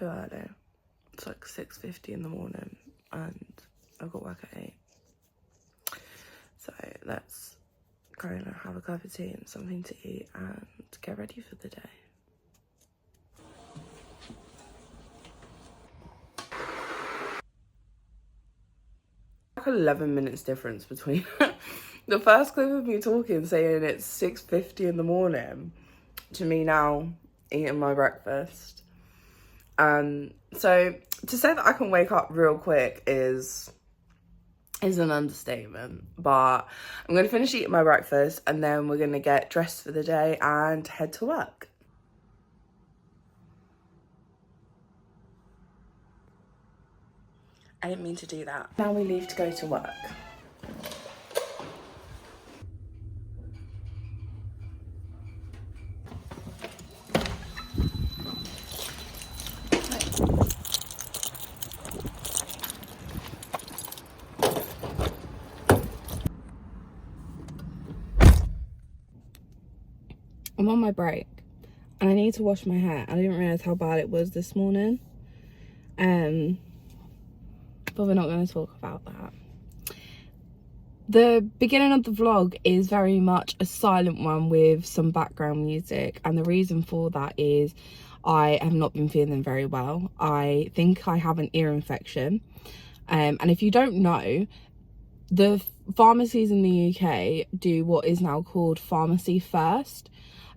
too early. It's like 6:50 in the morning and I've got work at 8. So let's go and have a cup of tea and something to eat and get ready for the day. Like 11 minutes difference between the first clip of me talking saying it's 6:50 in the morning to me now eating my breakfast. So to say that I can wake up real quick is an understatement, but I'm gonna finish eating my breakfast and then we're gonna get dressed for the day and head to work. I didn't mean to do that. Now we leave to go to work. I'm on my break and I need to wash my hair. I didn't realise how bad it was this morning. But we're not going to talk about that. The beginning of the vlog is very much a silent one with some background music, and the reason for that is I have not been feeling very well. I think I have an ear infection, and if you don't know, the pharmacies in the UK do what is now called pharmacy first,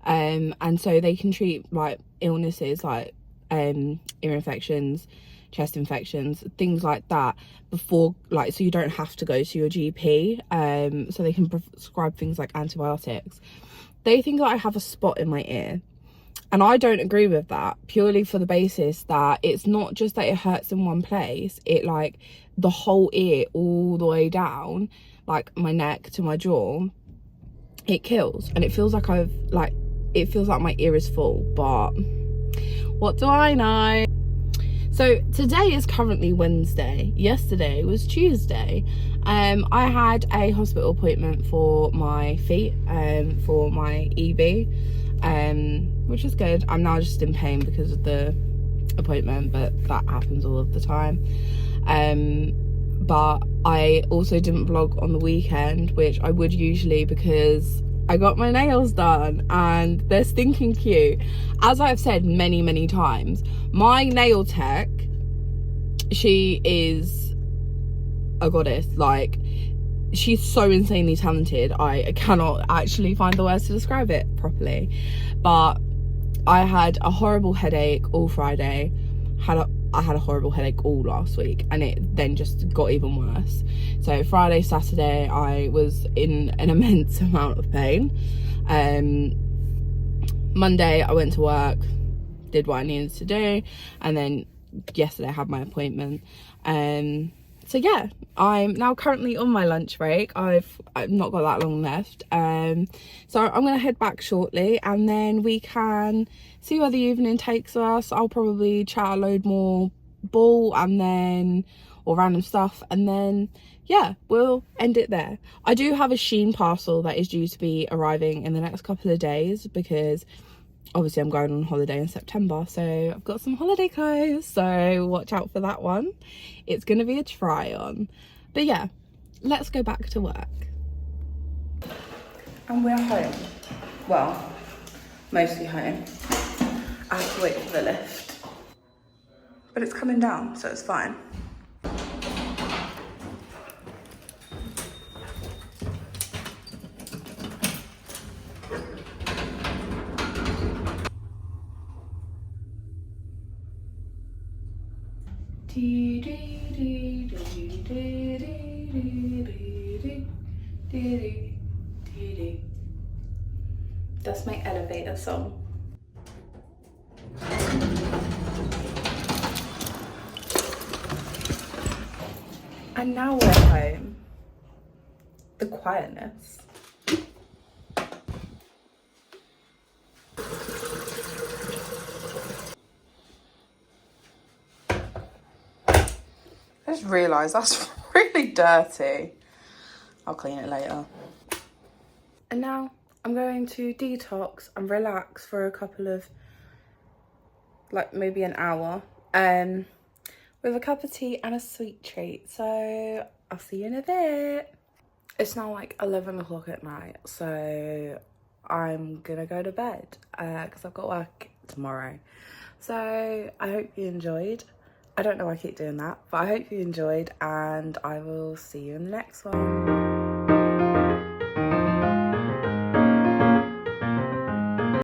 and so they can treat like illnesses like ear infections, chest infections, things like that before, like, so you don't have to go to your GP, so they can prescribe things like antibiotics. They think that I have a spot in my ear, and I don't agree with that, purely for the basis that it's not just that it hurts in one place, it like the whole ear all the way down, like my neck to my jaw, it kills, and it feels like it feels like my ear is full, but what do I know? So today is currently Wednesday. Yesterday was Tuesday. I had a hospital appointment for my feet, for my EB, which is good. I'm now just in pain because of the appointment, but that happens all of the time. But I also didn't vlog on the weekend, which I would usually, because I got my nails done and they're stinking cute. As I've said many times, my nail tech, she is a goddess. Like, she's so insanely talented. I cannot actually find the words to describe it properly. But I had a horrible headache all Friday. I had a horrible headache all last week, and it then just got even worse. So Friday, Saturday, I was in an immense amount of pain. Monday, I went to work, did what I needed to do, and then yesterday I had my appointment. So yeah, I'm now currently on my lunch break. I've not got that long left, so I'm gonna head back shortly, and then we can see where the evening takes us. I'll probably chat a load more ball and then, or random stuff, and then yeah, we'll end it there. I do have a Shein parcel that is due to be arriving in the next couple of days, because obviously I'm going on holiday in September, so I've got some holiday clothes, so watch out for that one. It's gonna be a try on. But yeah, let's go back to work. And we're home. Well, mostly home. I have to wait for the lift, but it's coming down, so it's fine. That's my elevator song. And now we're home. The quietness. I just realised that's really dirty. I'll clean it later. And now I'm going to detox and relax for a couple of, like, maybe an hour. with a cup of tea and a sweet treat. So I'll see you in a bit. It's now like 11 o'clock at night, so I'm gonna go to bed because I've got work tomorrow. So I hope you enjoyed. I don't know why I keep doing that, but I hope you enjoyed, and I will see you in the next one.